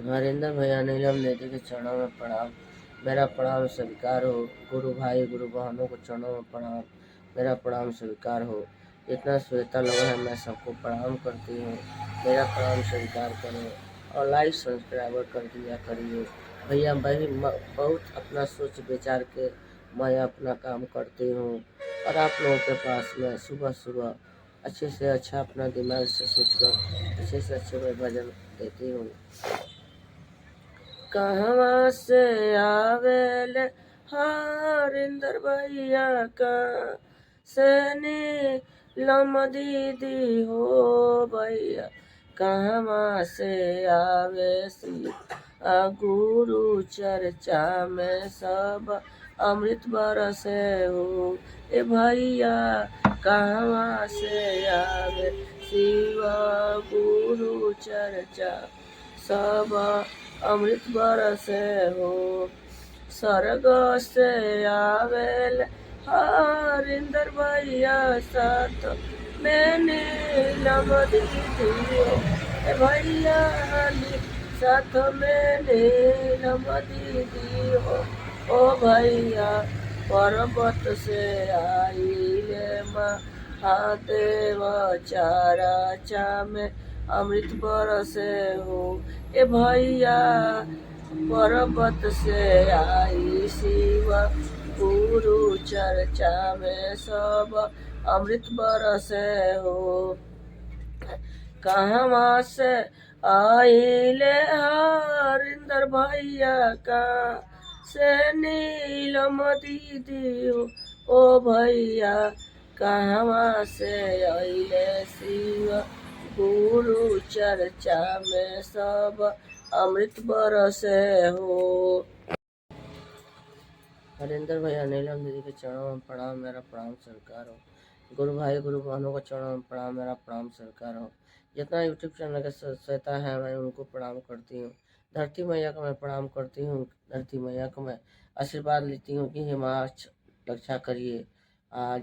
हरिंदर भैया नीलम दीदी के चरणों में प्रणाम। मेरा प्रणाम स्वीकार हो। गुरु भाई गुरु बहनों को चरणों में प्रणाम। मेरा प्रणाम स्वीकार हो। जितना श्वेता लोग हैं मैं सबको प्रणाम करती हूँ। मेरा प्रणाम स्वीकार करो और लाइक सब्सक्राइबर कर दिया करिए भैया। बहुत अपना सोच विचार के मैं अपना काम करती हूँ और आप लोगों के पास में सुबह सुबह अच्छे से अच्छा अपना दिमाग से सोचकर अच्छे से अच्छे में भजन देती हूँ। कहवा से आवेल हरिंदर भैया का से नीलम दीदी हो भैया। कहवा से आवे सी गुरु चर्चा में सब अमृत बरसे हो ए भैया। कहवा से आवे शिव गुरु चर्चा सब अमृत बरसे हो। स्वर्ग से आवेल हरिंदर भैया साथ में नीलम दीदी हो ए भैया। साथ में नीलम दीदी हो ओ भैया। पर्वत से आइले महादेव चारा में अमृत बरसे हो ए भैया। पर्वत से आई शिव गुरु चर्चा में सब अमृत बरसे हो। कहवा से आइले हरिंदर भैया का से नीलम दीदी हो ओ भैया। कहवा से आइले शिव गुरु चर्चा में सब अमृत बरसे हो। हरिंदर भैया नीलम दीदी के चरणों में प्रणाम। मेरा प्रणाम स्वीकार हो। गुरु भाई गुरु बहनों को चरणों में प्रणाम। मेरा प्रणाम स्वीकार हो। जितना यूट्यूब चैनल के श्वेता है मैं उनको प्रणाम करती हूँ। धरती मैया को मैं प्रणाम करती हूँ। धरती मैया को मैं आशीर्वाद लेती हूँ कि हिमाच रक्षा करिए।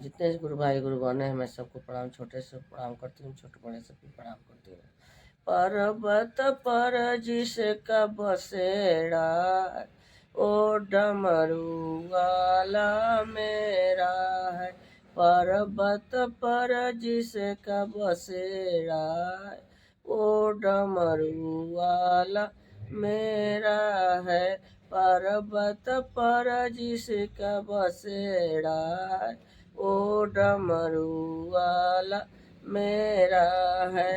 जितने गुरु भाई गुरु बहने हैं मैं सबको प्रणाम, छोटे से प्रणाम करती हूँ, छोटे बड़े सबको प्रणाम करती हूँ। पर्वत पर जिसका बसेरा ओ डमरू वाला मेरा है। पर्वत पर जिसका बसेरा ओ डमरू वाला मेरा है। पर्वत पर जिसका बसेरा ओ डमरू वाला मेरा है।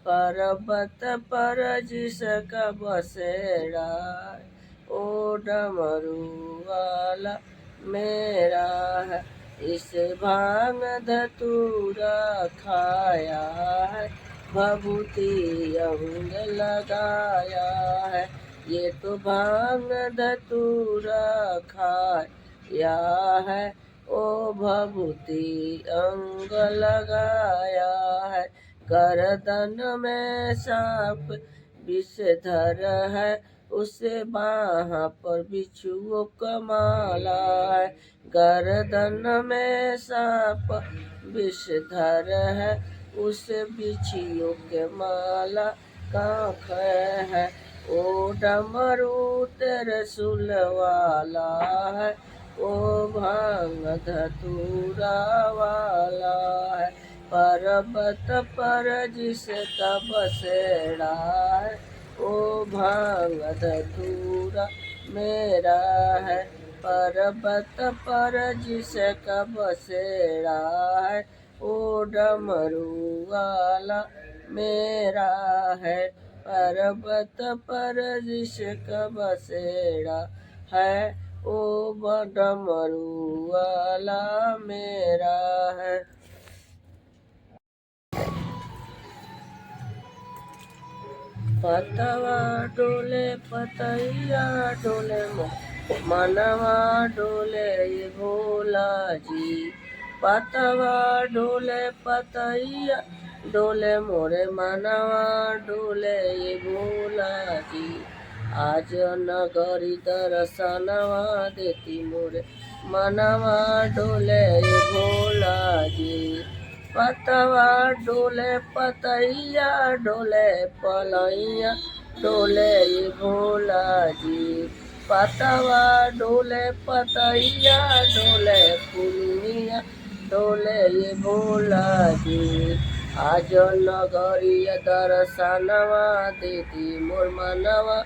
पर्वत पर जिसका बसेरा ओ डमरू वाला मेरा है। इस भांग धतूरा खाया है, भभूति अंग लगाया है। ये तो भांग धतूरा खाया है ओ भभूति अंग लगाया है। गर्दन में सांप विषधर है, उसे बाह पर बिच्छुओं का माला है। गर्दन में सांप विषधर है, उसे बिच्छुओं के माला कांख है। ओ डमरू त्रिशूल वाला है, ओ भांग धतूरा वाला है। पर्वत पर जिसका बसेरा है ओ भांग धतूरा मेरा है। पर्वत पर जिसका बसेरा है ओ डमरू वाला मेरा है। पर्वत पर जिसका बसेरा है ओ डमरू वाला मेरा है। पतवा डोले पतैया डोले मनवा डोले ये भोला जी। पतवा डोले पतैया डोले मोरे मनवा डोले ये भोला जी। आज नगरी दर्शनवा देती मोरे मनवा डोले ये भोला जी। पतवा डोले पतैया डोले पलैया डोले ये भोला जी। पतवा डोले पतैया डोले फुलनिया डोले ये भोला जी। आज नगरिया दर्शनवा देती मोर मनवा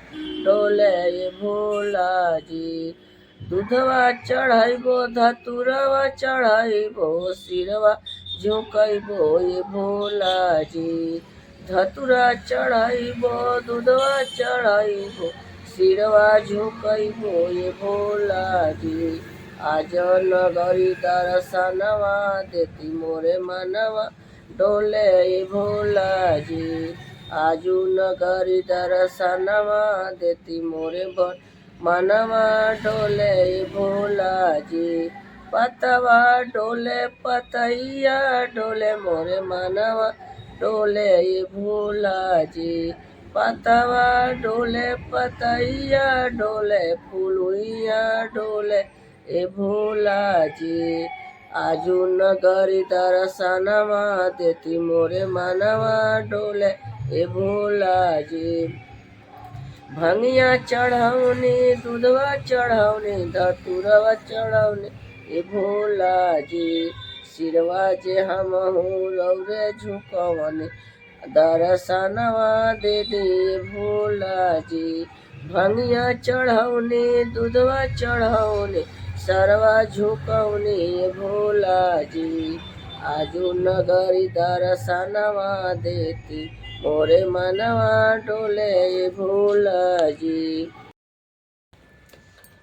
डोले ये भोला जी। दूधवा चढ़ाइबो धतुरवा चढ़ाइबो सिरवा झुकैबो ये भोला जी। धतुरा चढ़ाइबो दूधवा चढ़ाइबो सिरवा झुकैबो ये भोला जी। आज नगरी दर्शनवा देती मोरे मनवा डोले ये भोला जी। आजू नगरी दर्शनवा देती मोरे मनवा डोले ये भोला जी। पतवा डोले पतैया डोले मोरे मनवा डोले ये भोला जी। पतवा डोले पतैया डोले फुलुइया डोले ये भोला जी। आजू नगरी दर्शनवा देती मोरे मनवा डोले ये भोला जी। भंगिया चढ़ौनी दूधवा चढ़ौनी धतुरवा चढ़ौनी ये भोला जी। सिरवा जे हमहू रौरे झुकवनी दर्शनवा दे दिए भोला जी। भंगिया चढ़ौनी दूधवा चढ़ौनी सरवा झुकौनी ये भोला जी। आजू नगरी दर्शनवा देती मोरे मनवा डोले ये भोला जी।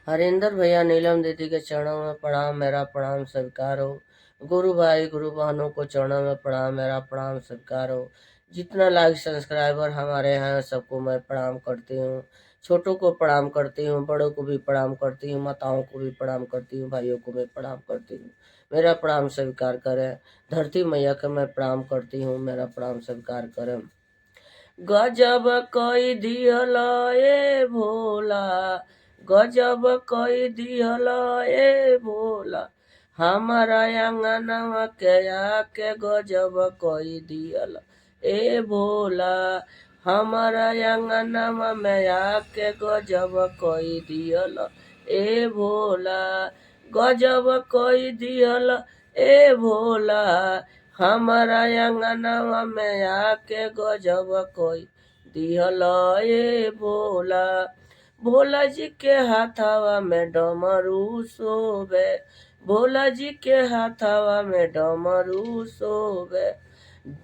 हरिंदर भैया नीलम दीदी के चरणों में प्रणाम, मेरा प्रणाम स्वीकार हो। गुरु भाई गुरु बहनों को चरणों में प्रणाम, मेरा प्रणाम स्वीकार हो। जितना लाइक सब्सक्राइबर हमारे हैं सबको मैं प्रणाम करती हूँ। छोटों को प्रणाम करती हूँ, बड़ों को भी प्रणाम करती हूँ, माताओं को भी प्रणाम करती हूँ, भाइयों को मैं प्रणाम करती हूँ। मेरा प्रणाम स्वीकार करें। धरती मैया का मैं प्रणाम करती हूँ, मेरा प्रणाम स्वीकार करें। गजब कई दियल ए भोला, गजब कई दियल ए भोला, हमारा अंगनवा के आके गजब कई दियल ए भोला, हमारा अंगनवा में आके गजब कई दियल ए भोला, गजब कई दियल ए भोला, हमारा अंगनवा में आके गजब कोई दिहल ए भोला। भोला जी के हाथावा में डमरू सोबे, भोला जी के हाथावा में डमरू सोबे,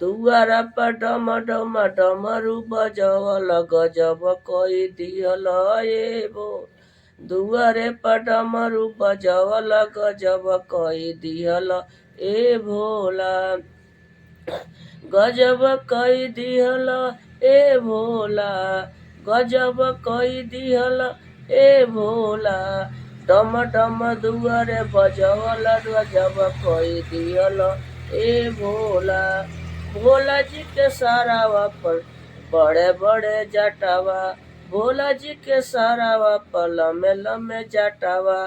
दुआरा पर डम डम डमरू बजवल गजब कोई दिहल ए भोला। दुआरे पर डमरू बजवल गजब कोई दिहल ए भोला, गजब कई दिहल ए भोला, गजब कई दिहल ए भोला, डम डम दुआरे बजवल गजब कई दिहल ए भोला। भोला जी के सारावा पर बड़े बड़े जटावा, भोला जी के सारावा पर लम्बे लम्बे जटावा,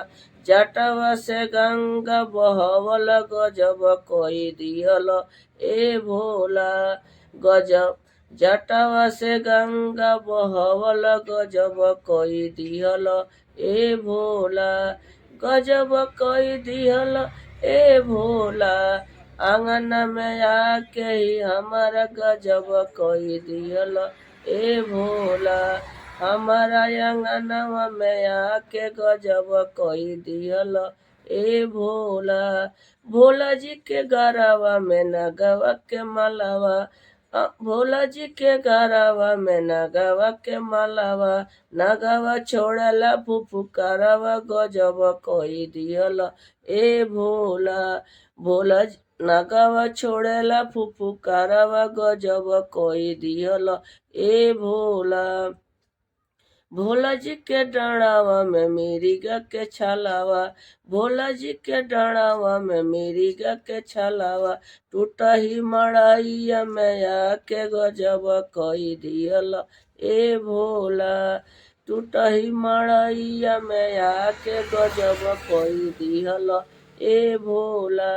जटावा से गंगा बहवल गजब कोई दिहल ए भोला, गजब जटावा से गंगा बहवल गजब कोई दिहल ए भोला, गजब कोई दिहल ए भोला, आंगन में आके ही हमारा गजब कोई दिहल ए भोला, हमारा अंगनवा में आके गजब कोई दिहल ए भोला। भोला जी के गरावा में नगवा के मलावा, भोला जी के गरावा में नगवा के मलावा, नगवा छोड़ला फुफुकारवा गजब कोई दिहल ए भोला, भोला नगवा छोड़ेला फुफुकारवा गजब कोई दिहल ए भोला। भोला जी के डाढ़ावा में मिरिगा के छलावा, भोला जी के डाढ़ावा में मिरिगा के छलावा, टूटा ही मड़ाइया में आके गजब कई दियल ए भोला, टूटा ही मड़ाइया में आके गजब कई दियल ए भोला,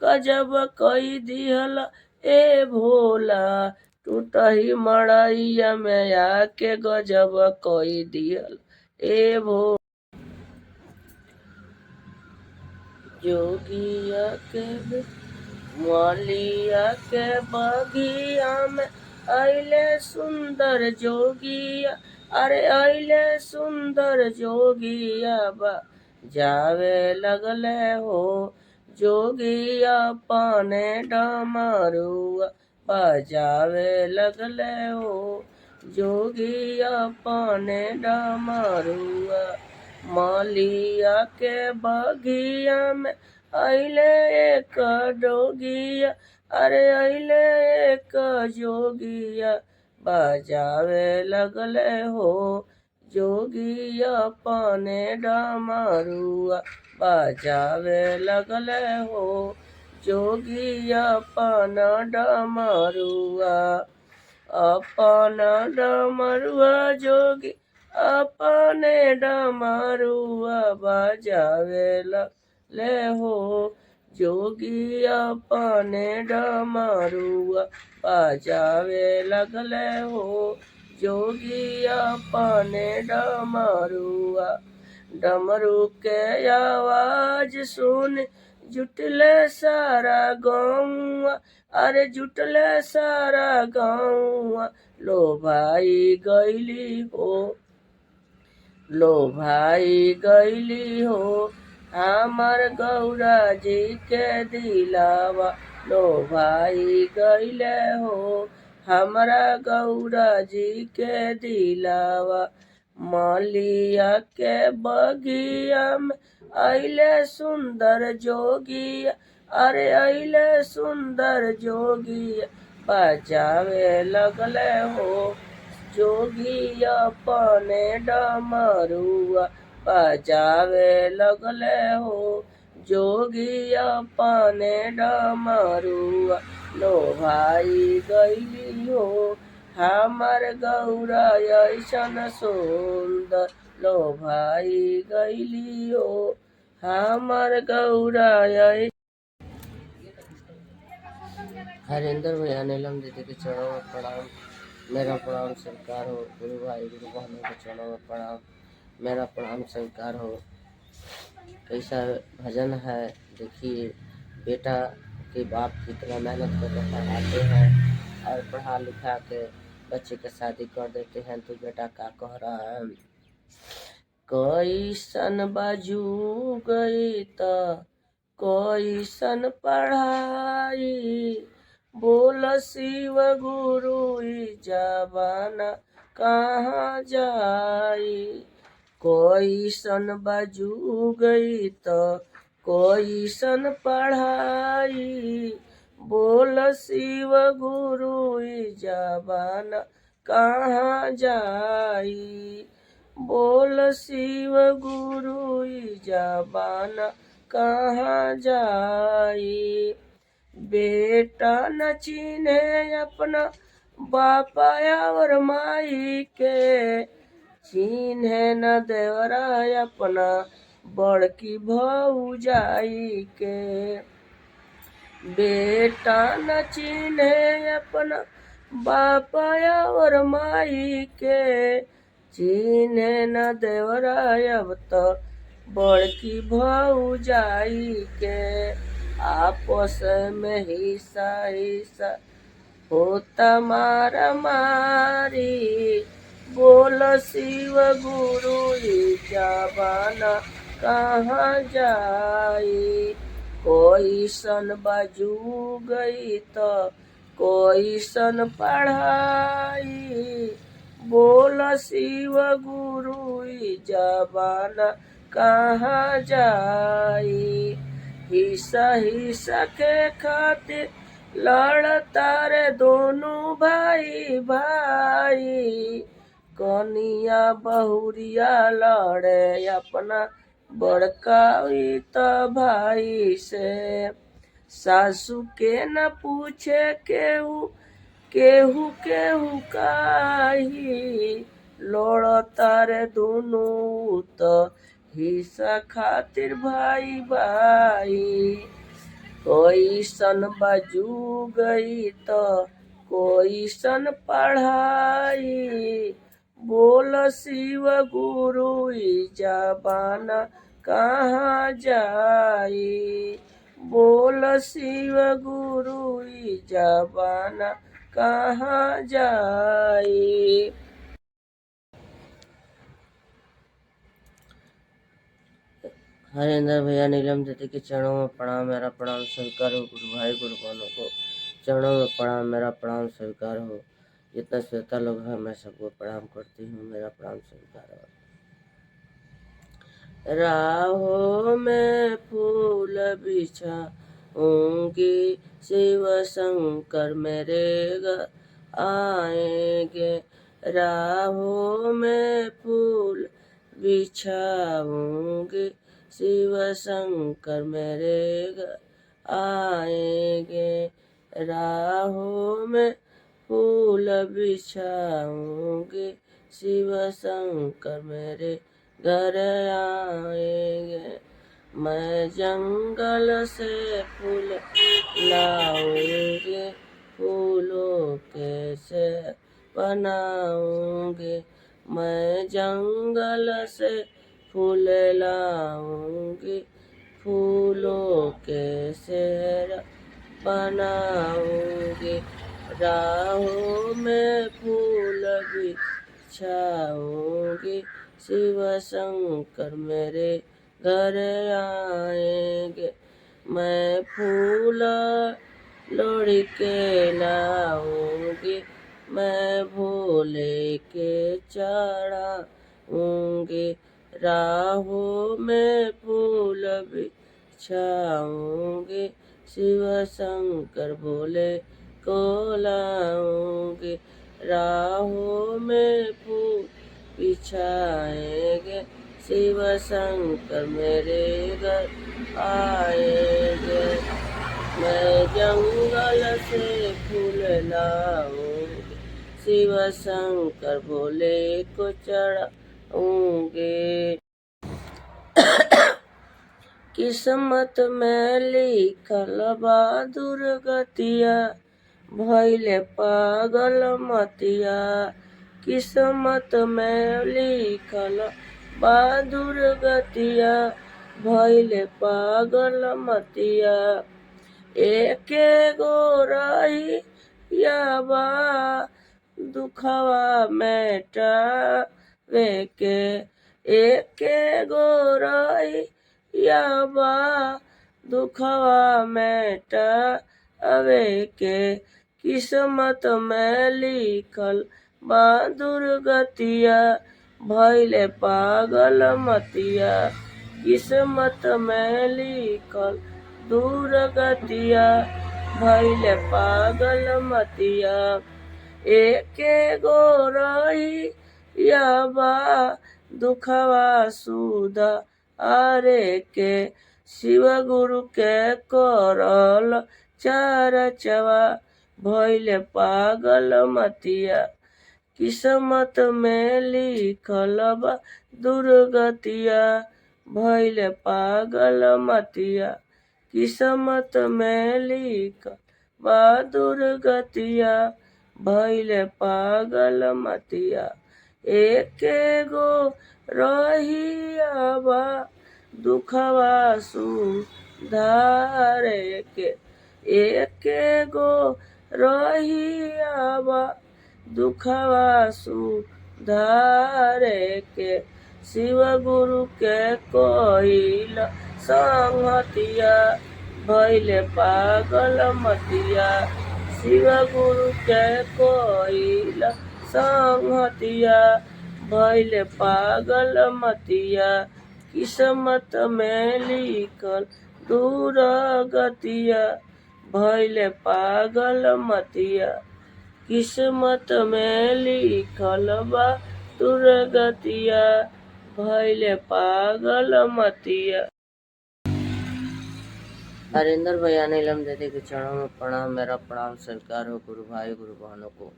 गजब कई दियल ए भोला, टूटही मड़ैया में आके गजब कोई दियल ए भो जोगिया के मलिया के बगिया में अइले सुंदर जोगिया, अरे अइले सुंदर जोगिया बा जावे लगले हो जोगिया पाने डमरुआ बजावे लगले हो जोगिया पाने डमरुआ। मलिया के बगिया में अइले एक जोगिया, अरे अइले एक जोगिया बजावे लगले हो जोगिया पाने डमरुआ बजावे लगले हो जोगिया पाना डमरुआ। अपन डमरुआ जोगी अपने डमरुआ बजावे ले हो जोगी अपने डमरुआ बजावे लगले हो जोगी अपने डमरुआ। डमरू के आवाज सुन जुटले सारा गाँव, अरे जुटले सारा गाँव लो भाई गैली हो लो भाई गैली हो हमार गौरा जी के दिलावा लो भाई गैले हो हमारा गौरा जी के दिलावा। मलिया के बगिया में अइले सुंदर जोगिया, अरे अइले सुंदर जोगिया बजावे लगले हो जोगी अपने डमरुआ बजावे लगले हो जोगी अपने डमरुआ। लो भाई गैली हो हमार गौरा ऐसन सुंदर लो भाई गैली हो हमार गौरा। हरिंदर भैया नीलम दीदी के चरणों में प्रणाम, मेरा प्रणाम स्वीकार हो। गुरु भाई गुरु बहनों के चरणों में प्रणाम, मेरा प्रणाम स्वीकार हो। कैसा भजन है देखिए, बेटा के बाप कितना मेहनत करके पढ़ाते हैं और पढ़ा लिखा के बच्चे के शादी कर देते हैं, तो बेटा क्या कह रहा है। कैसन बाजू गई तो कैसन पढ़ाई बोल शिव गुरु जबाना कहाँ जाई। कैसन बाजू गई तो कैसन पढ़ाई बोल शिव गुरु जबाना कहाँ जाई बोल शिव गुरु जबाना कहाँ जाई। बेटा न चिन्हे अपना बापा और माई के चिन्हे न देवरा अपना बड़की भौजाई के। बेटा न चिन्हे अपना बापा और माई के चिन्हे न देवरा अब तो बड़की भौजाई के। आपस में हिस्सा हिस्सा होता मारा मारी बोल शिव गुरु जबाना कहाँ जाई। कोई सन बाजू गई तो कोई सन पढ़ाई बोल शिव गुरु जबाना कहाँ जाई। हिस्सा हिस्सा के खातिर लड़ता रे दोनों भाई भाई कनिया बहुरिया लड़े अपना बड़का तो भाई से। सासू के न पूछे केहू केहू केहू काही लड़ता रे दोनों तो हिस्सा खातिर भाई भाई। कोई सन बाजू गई तो कोई सन पढ़ाई, बोल शिव गुरु जबाना कहाँ जाई, बोल शिव गुरु जबाना कहाँ जाई। हरेंद्र भैया नीलम दीदी के चरणों में प्रणाम, मेरा प्रणाम स्वीकार हो। गुरु भाई गुरु बहनों को चरणों में प्रणाम, मेरा प्रणाम स्वीकार हो। जितना श्वेता लोग हैं मैं सबको प्रणाम करती हूँ, मेरा प्रणाम स्वीकार हो। राहों में फूल बिछाऊंगी, शिव शंकर मेरे घर आएंगे। राहों में फूल बिछाऊंगी, शिव शंकर मेरे घर आएंगे। राहों में फूल बिछाऊंगी, शिव शंकर मेरे घर आएंगे। मैं जंगल से फूल लाऊंगी, फूलों के से बनाऊंगी। मैं जंगल से फूल लाऊंगी, फूलों के सेर बनाऊंगी। राहों में फूल बिछाऊंगी, शिव शंकर मेरे घर आएंगे। मैं फूल लोड़ी के लाऊंगी, मैं भोले के चढ़ाऊंगी। राहों में फूल बिछाऊंगी, शिव शंकर भोले को लाऊंगी। राहों में फूल बिछाएंगे, शिव शंकर मेरे घर आएंगे। मैं जंगल से फूल लाऊंगी, शिव शंकर भोले को चढ़ाऊंगी। किस्मत में लिखल बा दुर्गतिया, भइले पागल मतिया। किस्मत में लिखल बा दुर्गतिया, भइले पागल मतिया। एके गो रहिया बा दुखवा मेटावे के, एके गो रहिया बा दुखवा मेटावे के। किस्मत में लिखल बा दुर्गतिया, भइले पागल मतिया। किस्मत में लिखल दुर्गतिया, भइले पागल मतिया। एके गो रहिया बा दुखवा सुधारे के, शिव गुरु के करल चरचवा, भइले पागल मतिया। किस्मत में लिखल बा दुर्गतिया, भइले पागल मतिया। किस्मत में लिखल बा दुर्गतिया, भइले पागल मतिया। एके गो रहिया बा दुखवा सुधारे के, एके गो रहिया बा दुखवा सुधारे के। शिव गुरु के कोइल संगतिया, भइले पागल मतिया। शिव गुरु के कोइल संगतिया, भइले पागल मतिया। किस्मत में लिखल दुर्गतिया, भइले पागल मतिया। किस्मत में लिखल बा दुर्गतिया, भइले पागल मतिया। हरेंद्र भैया नीलम दीदी के चरणों में प्रणाम, मेरा प्रणाम स्वीकार हो। गुरु भाई गुरु बहनों को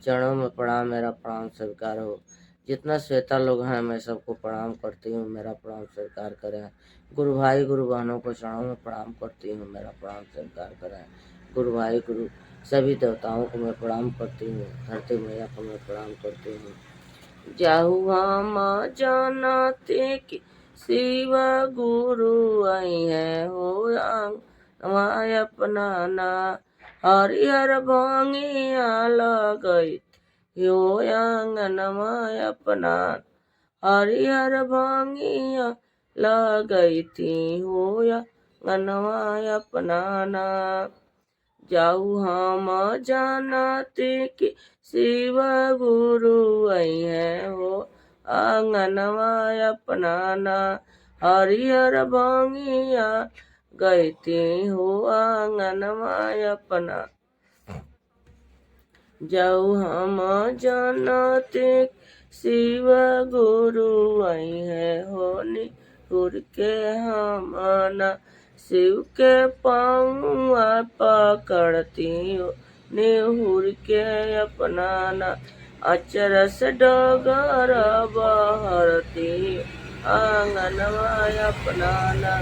चरणों में प्रणाम, मेरा प्रणाम स्वीकार हो। जितना श्वेता लोग हैं मैं सबको प्रणाम करती हूँ, मेरा प्रणाम स्वीकार करें। गुरु भाई गुरु बहनों को चरणों में प्रणाम करती हूँ, मेरा प्रणाम स्वीकार करें। गुरु भाई गुरु सभी देवताओं को मैं प्रणाम करती हूँ। धरती मैया को मैं प्रणाम करती हूँ। जाहु हम जानते कि शिव गुरु आई है हो आंगनवा अपनाना। हरिहर भांगिया लगई हो आंगनवा अपना। हरिहर भांगिया लगई थी हो आंगनवा अपनाना। जाऊ हम जानते कि शिव गुरु आई है हो आंगनवा अपनाना। हरिहर भांगिया गई थी हो आंगनवा अपना। जाऊ हम जानते शिव गुरु आई है हो निहुर के हमना। शिव के पाँवा पकड़ती हो निहुर के अपनाना। अचरस डगर बहरती आंगनवा अपनाना।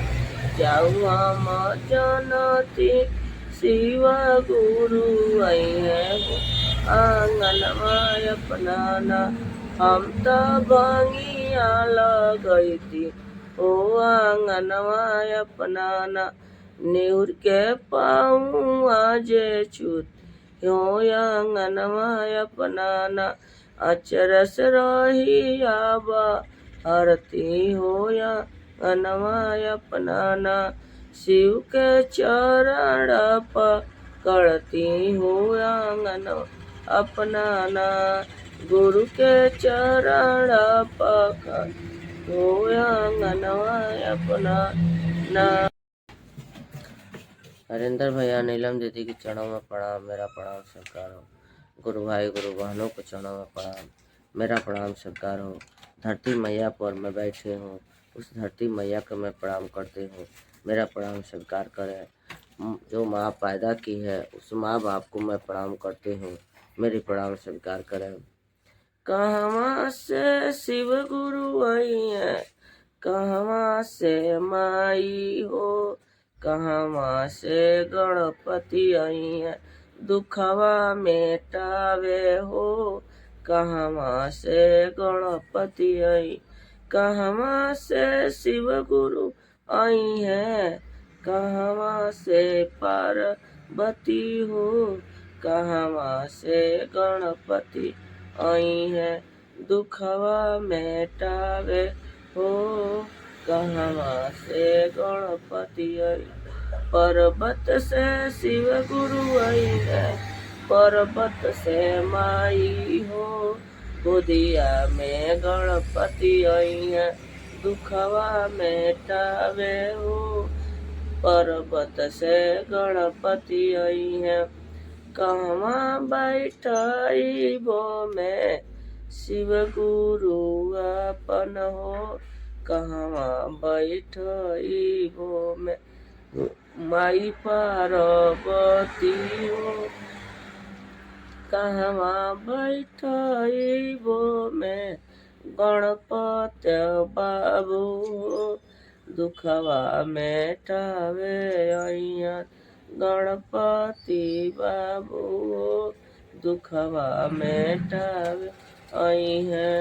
जाऊ हम जानती शिव गुरु आई है हो आंगनवा अपनाना। हम तो भांगिया लगई थी ओ आंगनवा अपनाना। निहुर के पाँवा जे छूत हो आंगनवा अपनाना। अचरस रहिया बहरती हो आंगनवा अपनाना। शिव के चरण पकड़ती हो आंगनवा अपनाना। गुरु के चरण पकड़ हो आंगनवा अपनाना। हरिंदर भैया नीलम दीदी के चरणों में प्रणाम, मेरा प्रणाम स्वीकार हो। गुरु भाई गुरु बहनों के चरणों में प्रणाम, मेरा प्रणाम स्वीकार हो। धरती मैया पर मैं बैठे हूँ, उस धरती मैया को मैं प्रणाम करती हूँ, मेरा प्रणाम स्वीकार करें। जो माँ पैदा की है उस माँ बाप को मैं प्रणाम करती हूँ, मेरी प्रणाम स्वीकार करें। कहवा से शिव गुरु आई है, कहवा से माई हो, कहवा से गणपति आई है दुखवा मेटावे हो। कहवा से गणपति आई, कहवा से शिव गुरु आई है, कहवा से पार्वती हो, कहवा से गणपति आई है दुखवा मेटावे हो। कहवा से गणपति आई, पर्वत से शिव गुरु आई है, पर्वत से माई हो, गोदिया में गणपति आई है दुखवा मेटावे हो। पर्वत से गणपति आई है, कहवा बैठाई बो में शिव गुरु अपन हो, कहवा बैठाई बो में माई पार्वती हो। कहवा बैठाई बो में गणपति बाबू हो, दुखवा मेटावे अइया गणपति बाबू हो, दुखवा मेटावे आई है।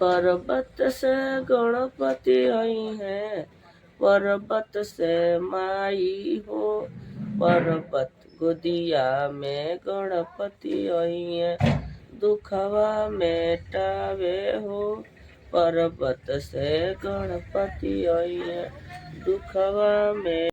पर्वत से गणपति आई है, पर्वत से माई हो, पर्वत गोदिया में गणपति आई है दुखवा मेटावे हो। पर्वत से गणपति आई है दुखवा में